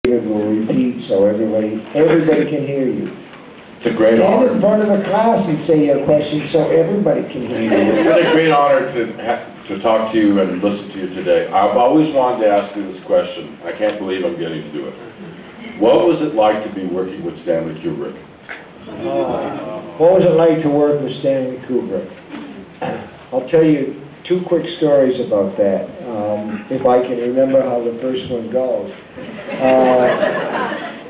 David will repeat so everybody can hear you. It's a great Stand honor. in front of the class and say your question so everybody can hear you. It's been a great honor to talk to you and listen to you today. I've always wanted to ask you this question. I can't believe I'm getting to do it. What was it like to be working with Stanley Kubrick? What was it like to work with Stanley Kubrick? I'll tell you two quick stories about that, if I can remember how the first one goes.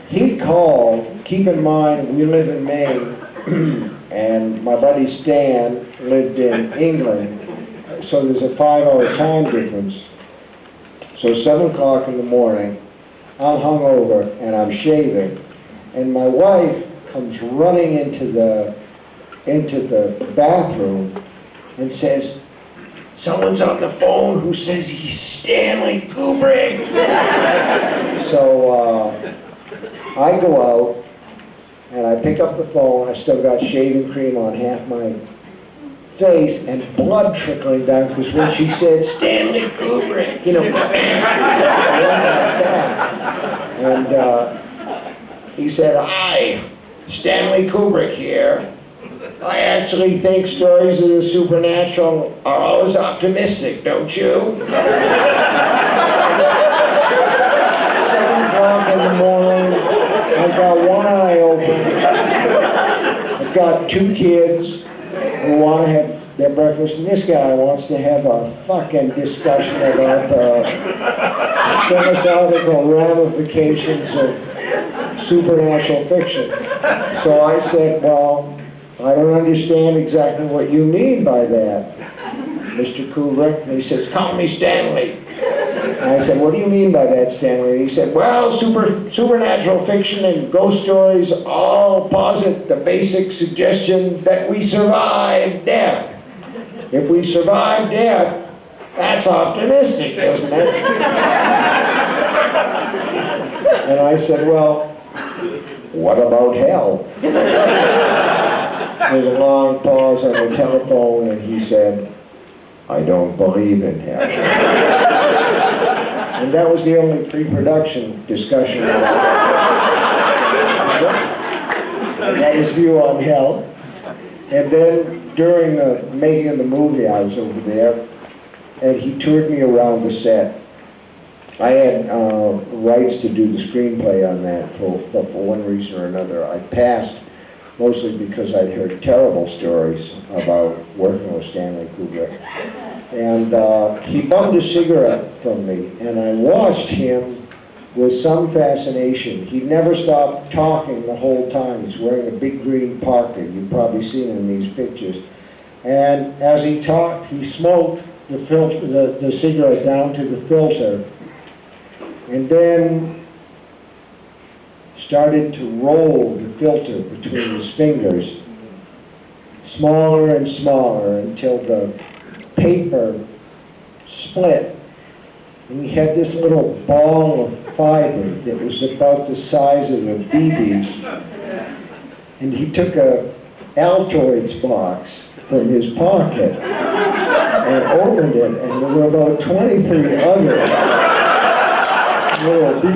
He called, keep in mind, we live in Maine, and my buddy Stan lived in England, so there's a 5-hour time difference. So 7 o'clock in the morning, I'm hungover and I'm shaving, and my wife comes running into the bathroom and says, "Someone's on the phone who says he's Stanley Kubrick." So I go out and I pick up the phone. I still got shaving cream on half my face and blood trickling down because when she said Stanley Kubrick, you know, like that. And he said, "Hi, Stanley Kubrick here. I actually think stories of the supernatural are always optimistic, don't you?" 7 o'clock in the morning, I've got one eye open. I've got 2 kids who want to have their breakfast, and this guy wants to have a fucking discussion about the philosophical ramifications of supernatural fiction. So I said, "Well, I don't understand exactly what you mean by that, Mr. Kubrick." And he says, "Call me Stanley." And I said, "What do you mean by that, Stanley?" And he said, "Well, supernatural fiction and ghost stories all posit the basic suggestion that we survive death. If we survive death, that's optimistic, isn't it?" And I said, "Well, what about hell?" There's a long pause on the telephone, and he said, "I don't believe in hell." And that was the only pre-production discussion. And that his view on hell. And then during the making of the movie, I was over there, and he toured me around the set. I had rights to do the screenplay on that, but for one reason or another, I passed. Mostly because I'd heard terrible stories about working with Stanley Kubrick. And he bummed a cigarette from me, and I watched him with some fascination. He never stopped talking the whole time. He's wearing a big green parka. You've probably seen him in these pictures. And as he talked, he smoked the cigarette down to the filter, and then started to roll the filter between his fingers, smaller and smaller, until the paper split. And he had this little ball of fiber that was about the size of a BB. And he took a Altoids box from his pocket and opened it, and there were about 23 other little BB